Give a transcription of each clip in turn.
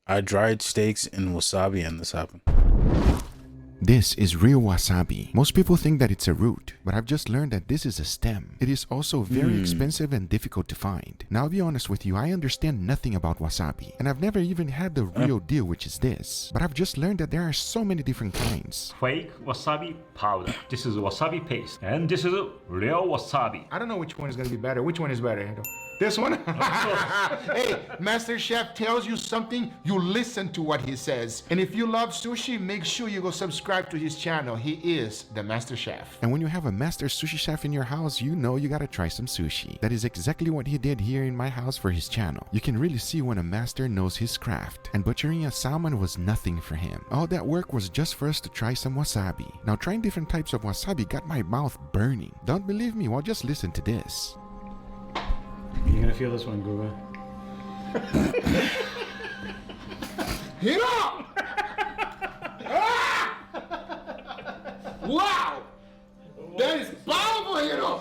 I dried steaks in wasabi and this happened. This is real wasabi. Most people think that it's a root, but I've just learned that this is a stem. It is also very expensive and difficult to find. Now, I'll be honest with you, I understand nothing about wasabi, and I've never even had the real deal, which is this. But I've just learned that there are so many different kinds. Fake wasabi powder. This is wasabi paste. And this is real wasabi. I don't know which one is going to be better. Which one is better? This one? Hey, Master Chef tells you something, you listen to what he says. And if you love sushi, make sure you go subscribe to his channel. He is the Master Chef. And when you have a master sushi chef in your house, you know you gotta try some sushi. That is exactly what he did here in my house for his channel. You can really see when a master knows his craft. And butchering a salmon was nothing for him. All that work was just for us to try some wasabi. Now, trying different types of wasabi got my mouth burning. Don't believe me? Well, just listen to this. You're gonna feel this one, Google. Hit up! Ah! Wow! That is powerful, you know!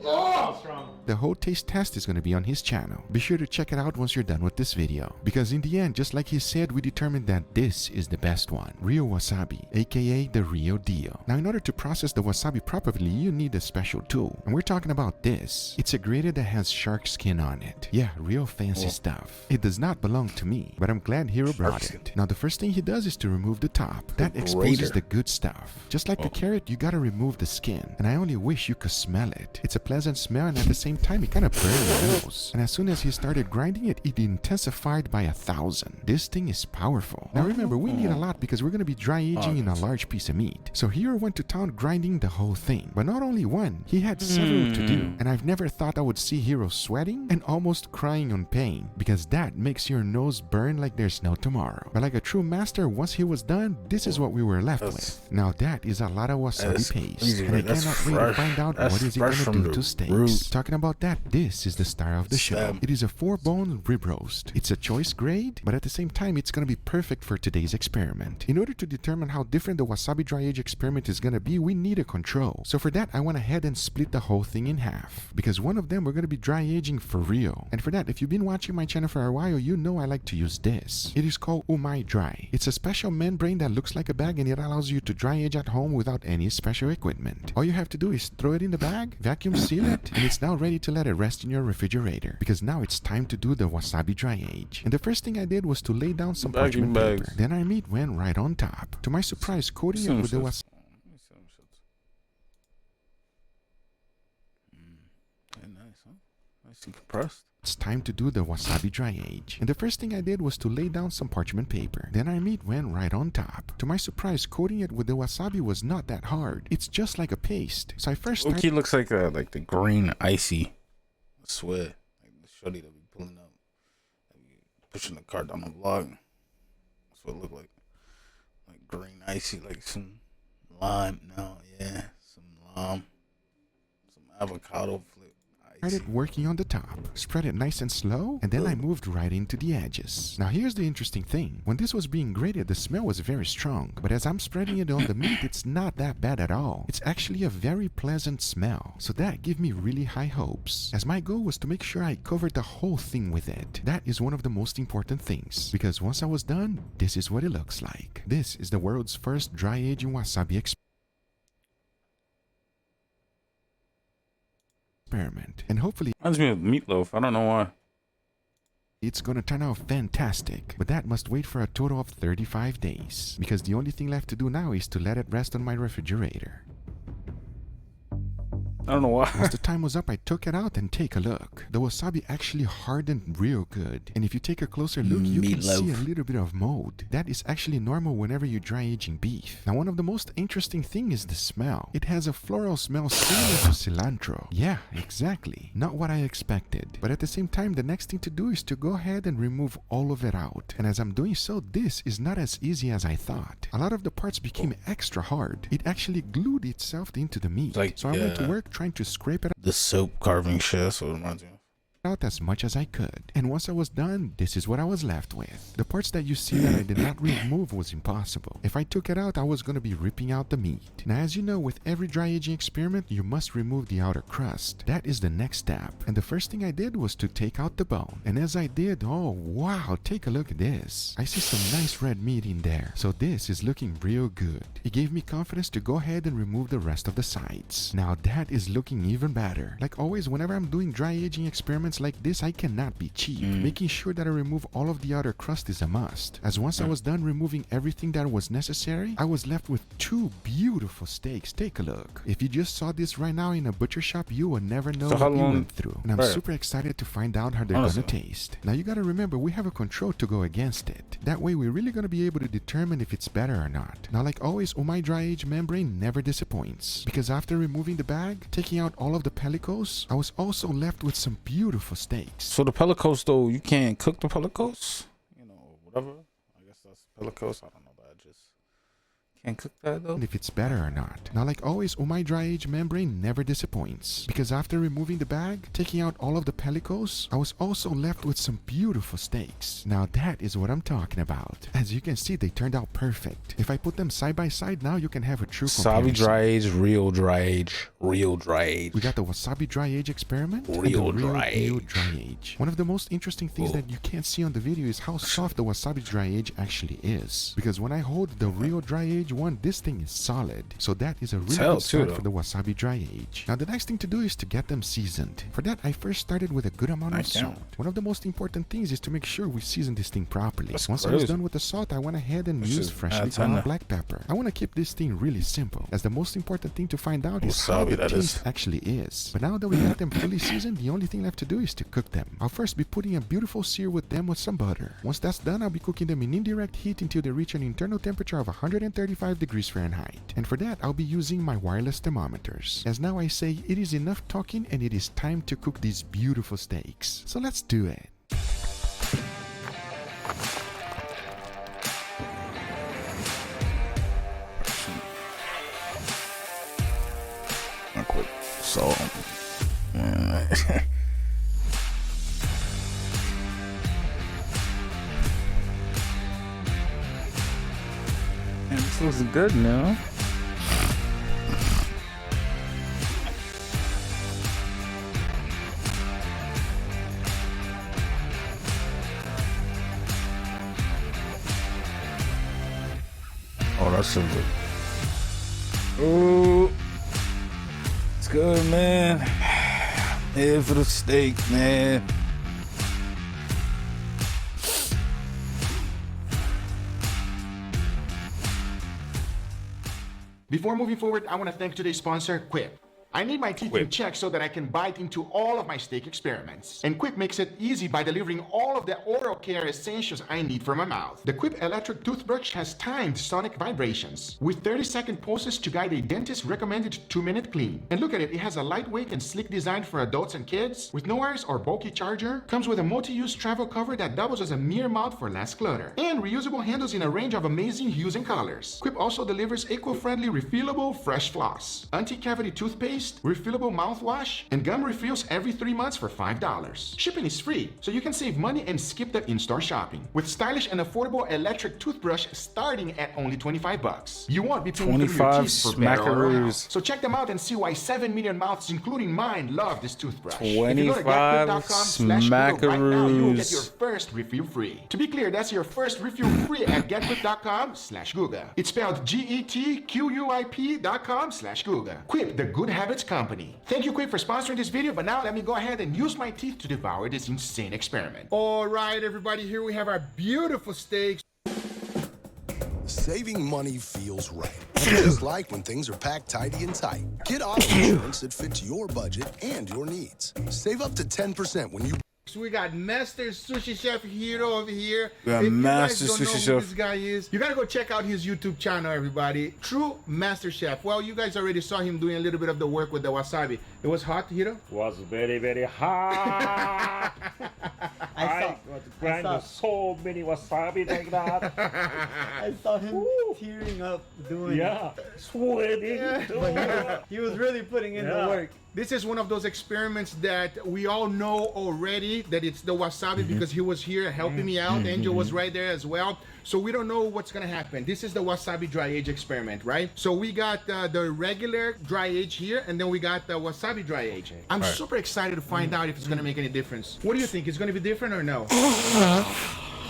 Oh! The whole taste test is going to be on his channel. Be sure to check it out once you're done with this video. Because in the end, just like he said, we determined that this is the best one. Real wasabi, aka the real deal. Now, in order to process the wasabi properly, you need a special tool. And we're talking about this. It's a grater that has shark skin on it. Yeah, real fancy stuff. It does not belong to me, but I'm glad Hero brought it. Now, the first thing he does is to remove the top. That exposes the good stuff. Just like the carrot, you gotta remove the skin. And I only wish you could smell it. It's a pleasant smell, and at the same time, it kind of burned your nose. And as soon as he started grinding it, it intensified by 1,000. This thing is powerful. Now remember, we need a lot because we're going to be dry aging in a large piece of meat. So Hero went to town grinding the whole thing. But not only one, he had several to do. And I've never thought I would see Hero sweating and almost crying on pain, because that makes your nose burn like there's no tomorrow. But like a true master, once he was done, this is what we were left with. Now that is a lot of wasabi paste. And I cannot wait to find out what is it going to do to steaks. Talking about that, this is the star of the show. It is a 4-bone rib roast. It's a choice grade, but at the same time, it's going to be perfect for today's experiment. In order to determine how different the wasabi dry age experiment is going to be, we need a control. So for that, I went ahead and split the whole thing in half, because one of them we're going to be dry aging for real. And for that, if you've been watching my channel for a while, you know I like to use this. It is called Umai Dry. It's a special membrane that looks like a bag, and it allows you to dry age at home without any special equipment. All you have to do is throw it in the bag, vacuum seal it, and it's now ready to let it rest in your refrigerator, because now it's time to do the wasabi dry age. And the first thing I did was to lay down some parchment paper. Then our meat went right on top. To my surprise, coating it with the wasabi. Nice, huh? Nice and compressed. It's time to do the wasabi dry age. And the first thing I did was to lay down some parchment paper. Then our meat went right on top. To my surprise, coating it with the wasabi was not that hard. It's just like a paste. So I first started... Loki looks like the green icy. I swear. Like the shorty that be pulling up. Pushing the cart down the block. That's what it looked like. Like green icy, like some lime. No, yeah. Some lime. Some avocado flip. Started working on the top, spread it nice and slow, and then I moved right into the edges. Now here's the interesting thing. When this was being grated, the smell was very strong, but as I'm spreading it on the meat, it's not that bad at all. It's actually a very pleasant smell, so that gave me really high hopes, as my goal was to make sure I covered the whole thing with it. That is one of the most important things, because once I was done, this is what it looks like. This is the world's first dry aging wasabi experiment, and hopefully reminds me of meatloaf. I don't know why. It's gonna turn out fantastic, but that must wait for a total of 35 days, because the only thing left to do now is to let it rest on my refrigerator. I don't know why. Once the time was up, I took it out and take a look. The wasabi actually hardened real good. And if you take a closer look, you can see a little bit of mold. That is actually normal whenever you're dry aging beef. Now, one of the most interesting things is the smell. It has a floral smell similar to cilantro. Yeah, exactly. Not what I expected. But at the same time, the next thing to do is to go ahead and remove all of it out. And as I'm doing so, this is not as easy as I thought. A lot of the parts became extra hard. It actually glued itself into the meat. Like, so I went to work trying to scrape it the soap carving shit. So it reminds me of. out as much as I could. And once I was done, this is what I was left with. The parts that you see that I did not remove was impossible. If I took it out, I was going to be ripping out the meat. Now, as you know, with every dry aging experiment, you must remove the outer crust. That is the next step. And the first thing I did was to take out the bone. And as I did, oh wow, take a look at this. I see some nice red meat in there. So this is looking real good. It gave me confidence to go ahead and remove the rest of the sides. Now that is looking even better. Like always, whenever I'm doing dry aging experiments like this, I cannot be cheap. Making sure that I remove all of the outer crust is a must. As once I was done removing everything that was necessary, I was left with two beautiful steaks. Take a look. If you just saw this right now in a butcher shop, you will never know what you went through. And I'm super excited to find out how they're gonna taste. Now you gotta remember, we have a control to go against it. That way we're really gonna be able to determine if it's better or not. Now like always, my dry age membrane never disappoints. Because after removing the bag, taking out all of the pellicles, I was also left with some beautiful steaks. So the pellicles, though, you can't cook the pellicles? You know, whatever. I guess that's pellicles. I don't know that. I just can't cook that, though. And if it's better or not. Now like always, my dry age membrane never disappoints. Because after removing the bag, taking out all of the pellicles, I was also left with some beautiful steaks. Now that is what I'm talking about. As you can see, they turned out perfect. If I put them side by side now, you can have a true Wasabi dry age, real dry age, real dry age. We got the wasabi dry age experiment real and the dry age. dry age. One of the most interesting things that you can't see on the video is how soft the wasabi dry age actually is. Because when I hold the real dry age one, this thing is solid. So that is a really good start for the wasabi dry age. Now the next thing to do is to get them seasoned. For that, I first started with a good amount of salt. One of the most important things is to make sure we season this thing properly. Once I was done with the salt, I went ahead and used freshly ground black pepper. I want to keep this thing really simple, as the most important thing to find out is how the taste actually is. But now that we got them fully seasoned, the only thing left to do is to cook them. I'll first be putting a beautiful sear with them with some butter. Once that's done, I'll be cooking them in indirect heat until they reach an internal temperature of 135 degrees Fahrenheit. And for that, I'll be using my wireless thermometers. As now I say, it is enough talking and it is time to cook these beautiful steaks. So let's do it. Not quick. So, this looks good now. Oh, that's so good. Oh, it's good, man. Head for the steak, man. Before moving forward, I want to thank today's sponsor, Quip. I need my teeth in check so that I can bite into all of my steak experiments. And Quip makes it easy by delivering all of the oral care essentials I need for my mouth. The Quip electric toothbrush has timed sonic vibrations with 30-second pulses to guide a dentist recommended 2-minute clean. And look at it, it has a lightweight and sleek design for adults and kids with no wires or bulky charger. Comes with a multi-use travel cover that doubles as a mirror mount for less clutter. And reusable handles in a range of amazing hues and colors. Quip also delivers eco-friendly refillable fresh floss, anti-cavity toothpaste, refillable mouthwash, and gum refills every 3 months for $5. Shipping is free, so you can save money and skip the in-store shopping. With stylish and affordable electric toothbrush starting at only $25. You won't be paying for your teeth for better or else. So check them out and see why 7 million mouths, including mine, love this toothbrush. 25 smackaroos. Right now, you will get your first refill free. To be clear, that's your first refill free at getquip.com/Google. It's spelled GETQUIP.com/Google. Quip, the good habits company. Thank you, Quip, for sponsoring this video, but now let me go ahead and use my teeth to devour this insane experiment. All right, everybody, here we have our beautiful steaks. Saving money feels right. Just like when things are packed tidy and tight. Get auto insurance that fits your budget and your needs. Save up to 10% when you... So we got Master Sushi Chef Hiro over here. We got Master Sushi Chef. Who this guy is, you gotta go check out his YouTube channel, everybody. True Master Chef. Well, you guys already saw him doing a little bit of the work with the wasabi. It was hot, Hiro? Was very, very hot. I got grind so many wasabi like that. I saw him tearing up doing Yeah, sweating. it. He was really putting in the work. This is one of those experiments that we all know already that it's the wasabi because he was here helping me out. Angel was right there as well. So we don't know what's gonna happen. This is the wasabi dry age experiment, right? So we got the regular dry age here, and then we got the wasabi dry age. I'm super excited to find out if it's gonna make any difference. What do you think? It's gonna be different or no?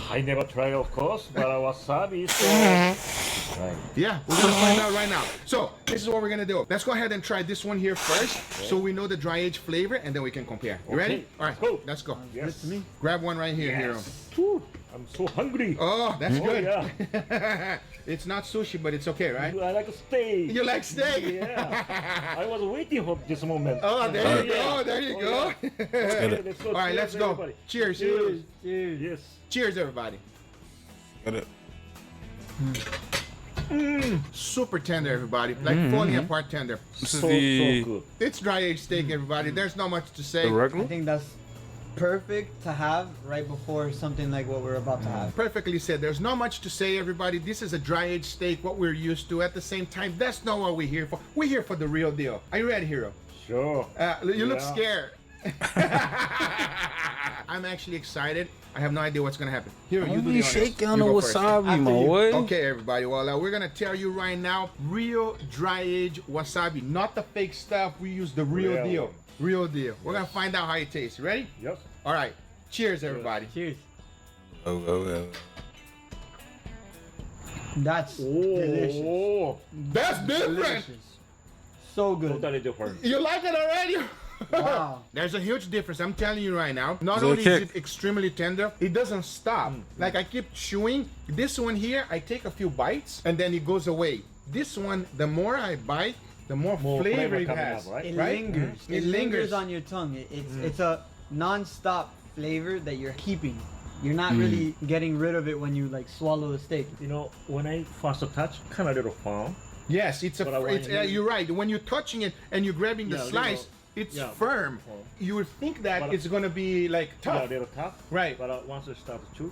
I never tried, of course, but wasabi is right. Yeah, we're gonna find out right now. So this is what we're gonna do. Let's go ahead and try this one here first, so we know the dry age flavor, and then we can compare. You ready? All right, Go. let's go. Yes. Grab one right here, Hero. Whew, I'm so hungry. Oh, that's good. Yeah. It's not sushi, but it's okay, right? I like steak. You like steak? Yeah. I was waiting for this moment. Oh, there you go. There you go. Okay, let's go. All right, Cheers, let's go. everybody. Cheers. Cheers. Cheers. Yes. Cheers, everybody. Got it. Super tender, everybody. Like falling apart tender. This is So the good. It's dry aged steak, everybody. There's not much to say. the I regular. think that's perfect to have right before something like what we're about to have. Perfectly said. There's not much to say, everybody. This is a dry aged steak, what we're used to. At the same time, that's not what we're here for. We're here for the real deal. Are you ready, Hero? Sure. You look Yeah. scared. I'm actually excited. I have no idea what's gonna happen. Hero, you do the You honors. shaking You on the go first. wasabi, my After you. boy. Okay, everybody. Well, we're gonna tell you right now, real dry age wasabi, not the fake stuff. We use the real Real deal. one. Real deal. We're gonna find out how it tastes. Ready? Yes. All right. Cheers, everybody. Cheers. Oh. That's delicious. Oh, That's different. Delicious. So good. totally different. You like it already? Wow. There's a huge difference. I'm telling you right now. Not Is it a only is kick? it extremely tender, it doesn't stop. Like I keep chewing. This one here, I take a few bites and then it goes away. This one, the more I bite, the more flavor it coming has. up, right? It Right? lingers. It It lingers. lingers on your tongue. It's a non-stop flavor that you're keeping. You're not really getting rid of it when you like swallow the steak. You know, when I first touch, kind of little firm. Yes, it's a. But I want You're right. When you're touching it and you're grabbing the Yeah, slice, little- it's yeah, firm. firm. You would think that But- it's gonna be like Yeah, tough. a little tough. Right. But once I start to chew,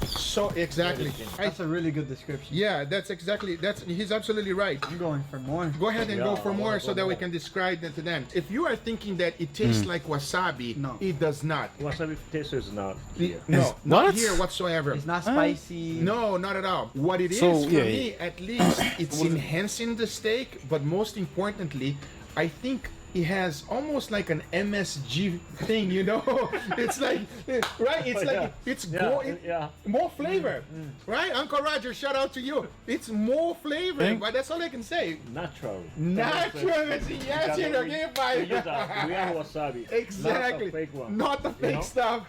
So exactly. That's a really good description. Yeah, that's exactly. He's absolutely right. I'm going for more. Go ahead and go Yeah, for I more wanna so go that we more. can describe that to them. If you are thinking that it tastes like wasabi, No. it does not. wasabi taste is not. No, not What? here whatsoever. It's not spicy. No, not at all. What it is So, for yeah, me, at least, it's enhancing the steak, but most importantly, I think it has almost like an MSG thing, you know? It's like, right? It's like, it's Yeah. more flavor, right? Uncle Roger, shout out to you. It's more flavor, but that's all I can say. Natural. Natural, yes, you know, give We use by. real wasabi. Exactly. Not the fake one. Not the fake know? stuff.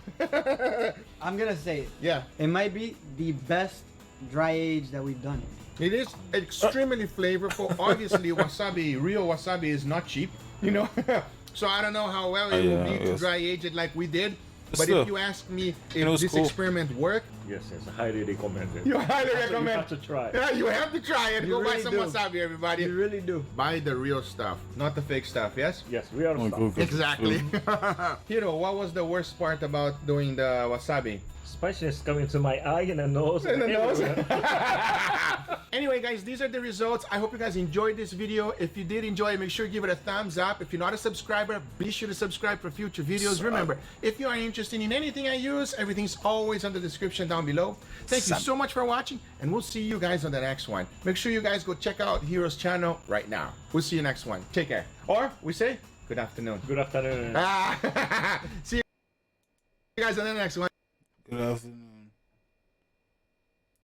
I'm gonna say it. Yeah, It might be the best dry age that we've done. it is extremely flavorful. Obviously, wasabi, real wasabi is not cheap, you know? So I don't know how well it will be to yes. dry age it like we did. But Still, if you ask me it if was this cool. experiment worked, Yes, highly recommended. you highly You recommend. have to try. Yeah, you have to try it. You Go buy really some do. wasabi, everybody. You really do. Buy the real stuff, not the fake stuff, yes? Yes, real Oh, stuff. cool. Exactly. Hiro, what was the worst part about doing the wasabi? Spiciness coming to my eye and the nose. In the nose. everywhere. Anyway, guys, these are the results. I hope you guys enjoyed this video. If you did enjoy it, make sure you give it a thumbs up. If you're not a subscriber, be sure to subscribe for future videos. Remember, if you are interested in anything I use, everything's always on the description down below. Thank you so much for watching, and we'll see you guys on the next one. Make sure you guys go check out Hero's channel right now. We'll see you next one. Take care. Or we say good afternoon. Good afternoon. See you guys on the next one. Good afternoon.